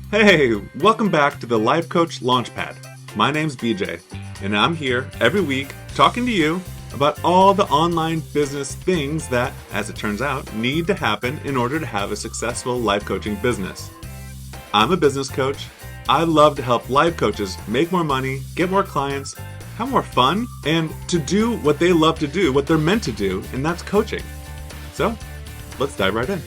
Hey, welcome back to the Life Coach Launchpad. My name's BJ, and I'm here every week talking to you about all the online business things that, as it turns out, need to happen in order to have a successful life coaching business. I'm a business coach. I love to help life coaches make more money, get more clients, have more fun, and to do what they love to do, what they're meant to do, and that's coaching. So, let's dive right in.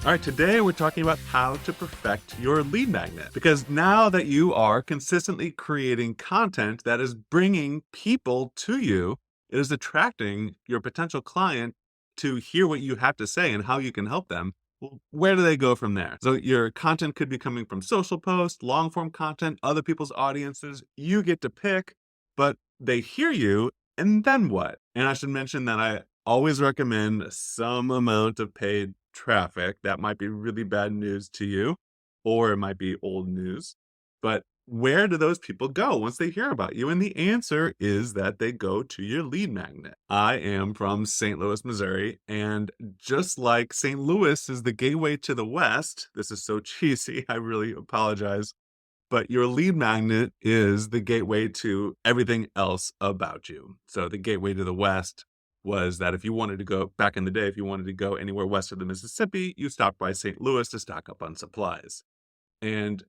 All right, today we're talking about how to perfect your lead magnet. Because now that you are consistently creating content that is bringing people to you, it is attracting your potential client to hear what you have to say and how you can help them. Well, where do they go from there? So your content could be coming from social posts, long form content, other people's audiences. You get to pick, but they hear you, and then what? And I should mention that I always recommend some amount of paid traffic. That might be really bad news to you, or it might be old news. But where do those people go once they hear about you? And the answer is that they go to your lead magnet. I am from St. Louis, Missouri, and just like St. Louis is the gateway to the West, this is so cheesy, I really apologize, but your lead magnet is the gateway to everything else about you. So the gateway to the West was that if you wanted to go, back in the day, if you wanted to go anywhere west of the Mississippi, you stopped by St. Louis to stock up on supplies. And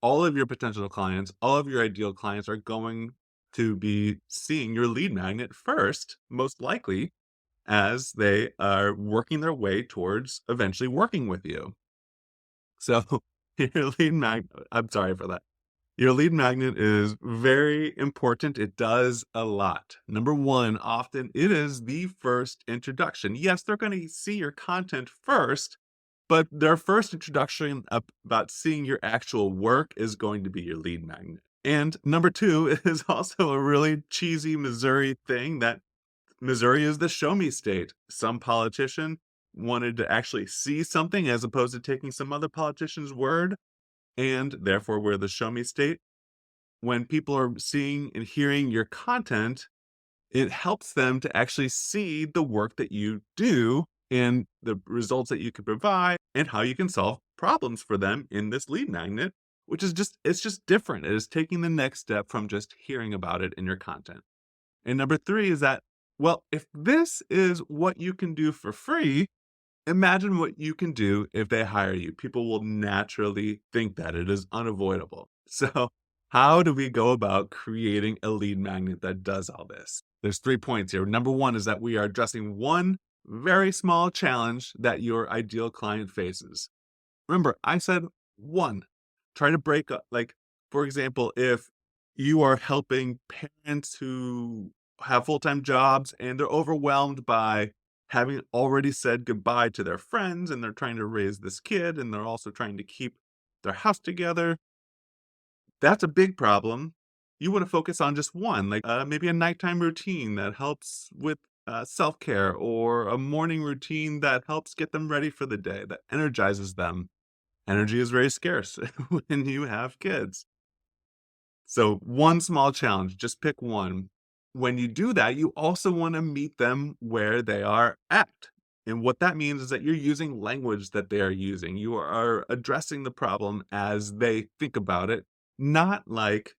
all of your potential clients, all of your ideal clients are going to be seeing your lead magnet first, most likely, as they are working their way towards eventually working with you. So your lead magnet, I'm sorry for that. Your lead magnet is very important. It does a lot. Number one, often it is the first introduction. Yes, they're going to see your content first, but their first introduction about seeing your actual work is going to be your lead magnet. And number two is also a really cheesy Missouri thing that Missouri is the show me state. Some politician wanted to actually see something as opposed to taking some other politician's word, and therefore we're the show me state. When people are seeing and hearing your content, it helps them to actually see the work that you do and the results that you can provide and how you can solve problems for them in this lead magnet, which is it's just different. It is taking the next step from just hearing about it in your content. And number three is that, well, if this is what you can do for free, imagine what you can do if they hire you. People will naturally think that it is unavoidable. So how do we go about creating a lead magnet that does all this? There's 3 points here. Number one is that we are addressing one very small challenge that your ideal client faces. Remember, I said one. Try to break up, like, for example, if you are helping parents who have full-time jobs and they're overwhelmed by having already said goodbye to their friends and they're trying to raise this kid and they're also trying to keep their house together, that's a big problem. You want to focus on just one, like maybe a nighttime routine that helps with self-care, or a morning routine that helps get them ready for the day, that energizes them. Energy is very scarce when you have kids. So one small challenge, just pick one. When you do that, you also want to meet them where they are at. And what that means is that you're using language that they are using. You are addressing the problem as they think about it, not like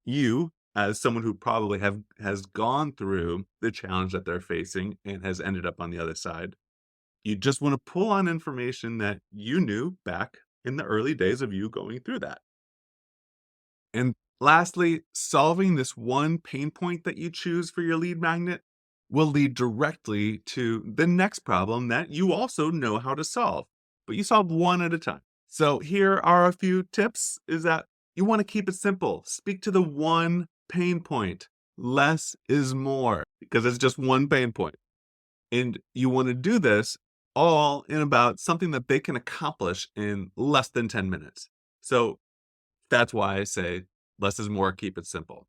you, as someone who probably has gone through the challenge that they're facing and has ended up on the other side. You just want to pull on information that you knew back in the early days of you going through that. And lastly, solving this one pain point that you choose for your lead magnet will lead directly to the next problem that you also know how to solve, but you solve one at a time. So here are a few tips, is that you want to keep it simple. Speak to the one pain point. Less is more, because it's just one pain point. And you want to do this all in about something that they can accomplish in less than 10 minutes. So that's why I say less is more, keep it simple.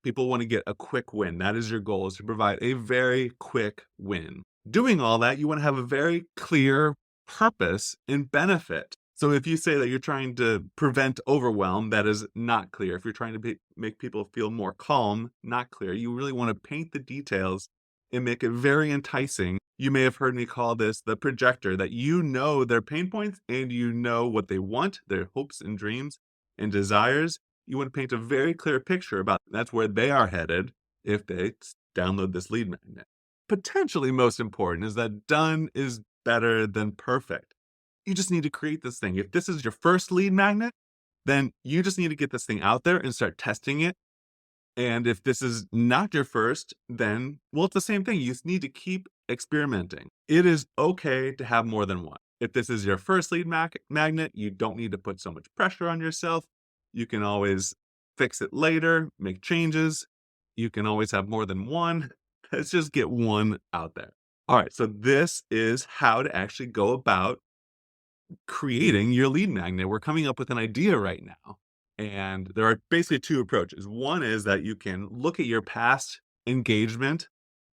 People want to get a quick win. That is your goal, is to provide a very quick win. Doing all that, you want to have a very clear purpose and benefit. So if you say that you're trying to prevent overwhelm, that is not clear. If you're trying to make people feel more calm, not clear. You really want to paint the details and make it very enticing You may have heard me call this the projector, that you know their pain points and you know what they want, their hopes and dreams and desires. You want to paint a very clear picture about that's where they are headed if they download this lead magnet. Potentially most important is that done is better than perfect. You just need to create this thing. If this is your first lead magnet, then you just need to get this thing out there and start testing it. And if this is not your first, then, well, it's the same thing. You just need to keep experimenting. It is okay to have more than one. If this is your first lead magnet, you don't need to put so much pressure on yourself. You can always fix it later, make changes. You can always have more than one. Let's just get one out there. All right, so this is how to actually go about creating your lead magnet. We're coming up with an idea right now. And there are basically two approaches. One is that you can look at your past engagement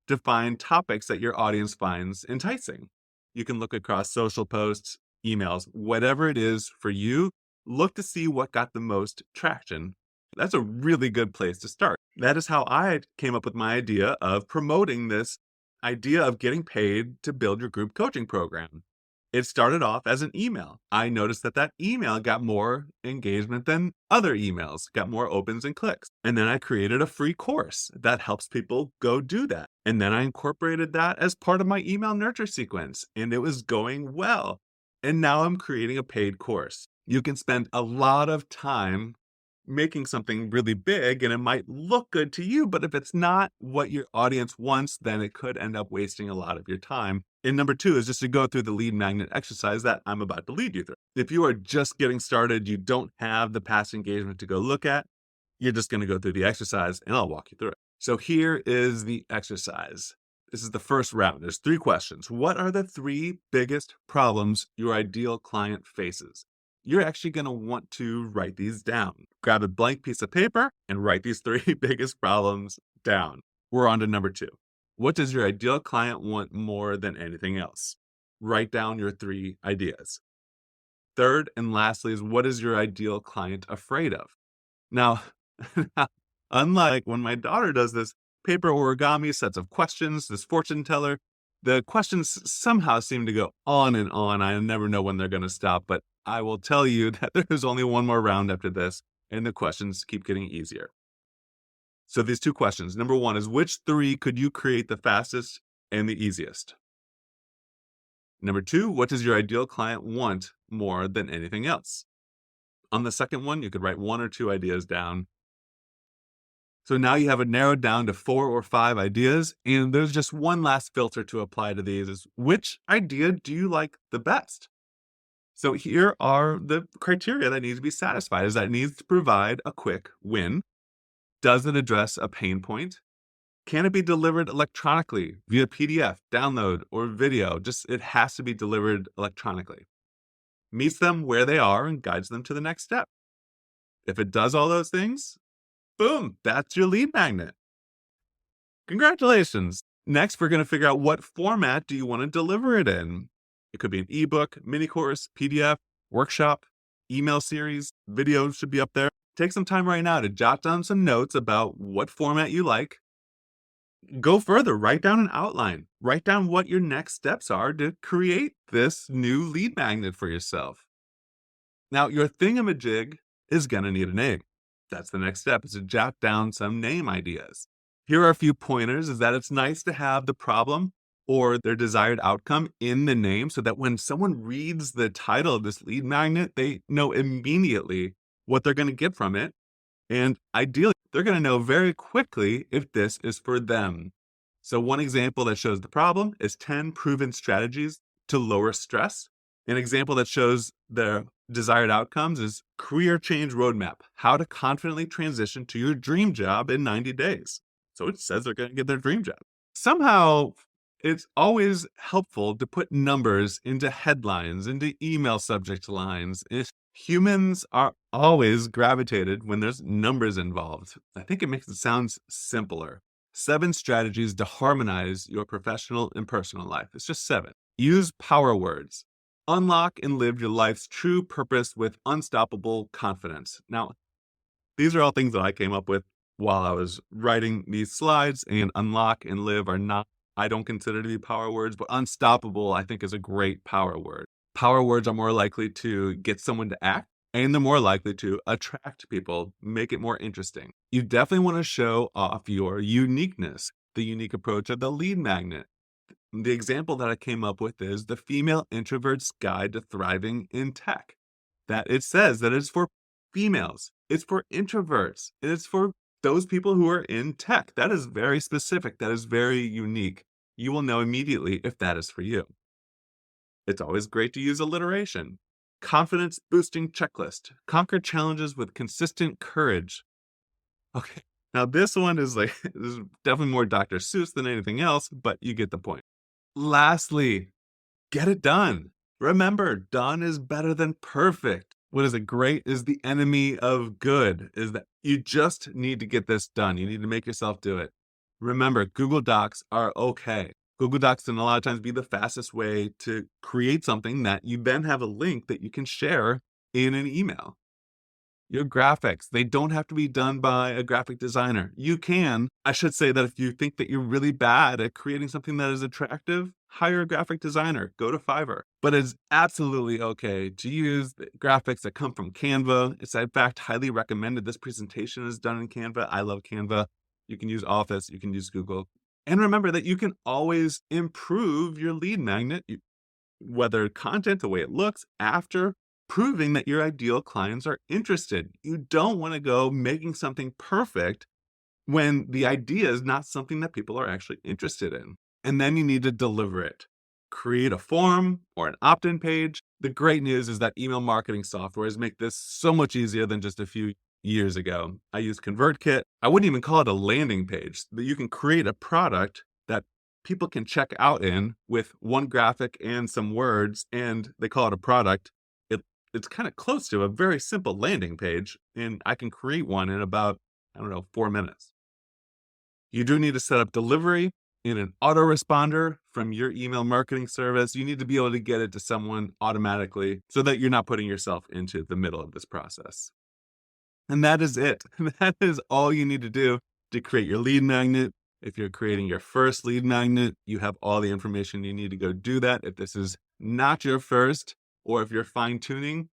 to find topics that your audience finds enticing. You can look across social posts, emails, whatever it is for you, look to see what got the most traction. That's a really good place to start. That is how I came up with my idea of promoting this idea of getting paid to build your group coaching program. It started off as an email. I noticed that that email got more engagement than other emails, got more opens and clicks. And then I created a free course that helps people go do that. And then I incorporated that as part of my email nurture sequence, and it was going well. And now I'm creating a paid course. You can spend a lot of time making something really big and it might look good to you, but if it's not what your audience wants, then it could end up wasting a lot of your time. And number two is just to go through the lead magnet exercise that I'm about to lead you through. If you are just getting started, you don't have the past engagement to go look at, you're just going to go through the exercise and I'll walk you through it. So here is the exercise. This is the first round. There's 3 questions. What are the 3 biggest problems your ideal client faces? You're actually going to want to write these down. Grab a blank piece of paper and write these 3 biggest problems down. We're on to number 2. What does your ideal client want more than anything else? Write down your 3 ideas. Third and lastly is, what is your ideal client afraid of? Now, unlike when my daughter does this paper origami sets of questions, this fortune teller, the questions somehow seem to go on and on. I never know when they're going to stop, but I will tell you that there's only one more round after this, and the questions keep getting easier. So these 2 questions. Number 1 is, which 3 could you create the fastest and the easiest? Number 2, what does your ideal client want more than anything else? On the second one, you could write 1 or 2 ideas down. So now you have it narrowed down to 4 or 5 ideas, and there's just one last filter to apply to these is, which idea do you like the best? So here are the criteria that needs to be satisfied. Is that it needs to provide a quick win? Does it address a pain point? Can it be delivered electronically via PDF, download, or video? Just it has to be delivered electronically. Meets them where they are and guides them to the next step. If it does all those things, boom, that's your lead magnet. Congratulations. Next, we're going to figure out what format do you want to deliver it in. It could be an ebook, mini course, PDF, workshop, email series, video should be up there. Take some time right now to jot down some notes about what format you like. Go further, write down an outline. Write down what your next steps are to create this new lead magnet for yourself. Now, your thingamajig is going to need a name. That's the next step, is to jot down some name ideas. Here are a few pointers, is that it's nice to have the problem or their desired outcome in the name so that when someone reads the title of this lead magnet, they know immediately what they're going to get from it. And ideally, they're going to know very quickly if this is for them. So one example that shows the problem is 10 proven strategies to lower stress. An example that shows the desired outcomes is career change roadmap, how to confidently transition to your dream job in 90 days. So it says they're going to get their dream job. Somehow, it's always helpful to put numbers into headlines, into email subject lines. Humans are always gravitated when there's numbers involved. I think it makes it sound simpler. 7 strategies to harmonize your professional and personal life. It's just 7. Use power words. Unlock and live your life's true purpose with unstoppable confidence. Now, these are all things that I came up with while I was writing these slides, and unlock and live are not I don't consider to be power words, but unstoppable, I think, is a great power word. Power words are more likely to get someone to act, and they're more likely to attract people, make it more interesting. You definitely want to show off your uniqueness, the unique approach of the lead magnet. The example that I came up with is the female introvert's guide to thriving in tech. That it says that it's for females, it's for introverts, and it's for those people who are in tech. That is very specific. That is very unique. You will know immediately if that is for you. It's always great to use alliteration. Confidence boosting checklist. Conquer challenges with consistent courage. Okay. Now this one is like this is definitely more Dr. Seuss than anything else, but you get the point. Lastly, get it done. Remember, done is better than perfect. What is it? Great is the enemy of good, is that you just need to get this done. You need to make yourself do it. Remember, Google Docs are okay. Google Docs can a lot of times be the fastest way to create something that you then have a link that you can share in an email. Your graphics, they don't have to be done by a graphic designer. You can. I should say that if you think that you're really bad at creating something that is attractive, hire a graphic designer, go to Fiverr. But it's absolutely okay to use the graphics that come from Canva. It's in fact highly recommended. This presentation is done in Canva. I love Canva. You can use Office, you can use Google. And remember that you can always improve your lead magnet, whether content, the way it looks, after proving that your ideal clients are interested. You don't want to go making something perfect when the idea is not something that people are actually interested in. And then you need to deliver it. Create a form or an opt-in page. The great news is that email marketing softwares make this so much easier than just a few years ago. I use ConvertKit. I wouldn't even call it a landing page, but you can create a product that people can check out in with one graphic and some words, and they call it a product. It's kind of close to a very simple landing page, and I can create one in about, 4 minutes. You do need to set up delivery in an autoresponder from your email marketing service. You need to be able to get it to someone automatically so that you're not putting yourself into the middle of this process. And that is it. That is all you need to do to create your lead magnet. If you're creating your first lead magnet, you have all the information you need to go do that. If this is not your first, or if you're fine tuning,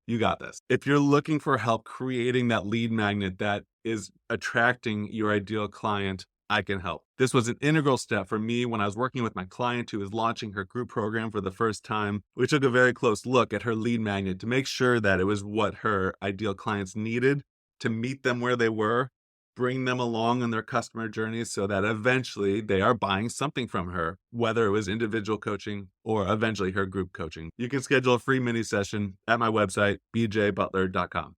you got this. If you're looking for help creating that lead magnet that is attracting your ideal client, I can help. This was an integral step for me when I was working with my client who was launching her group program for the first time. We took a very close look at her lead magnet to make sure that it was what her ideal clients needed to meet them where they were, bring them along on their customer journeys so that eventually they are buying something from her, whether it was individual coaching or eventually her group coaching. You can schedule a free mini session at my website, bjbutler.com.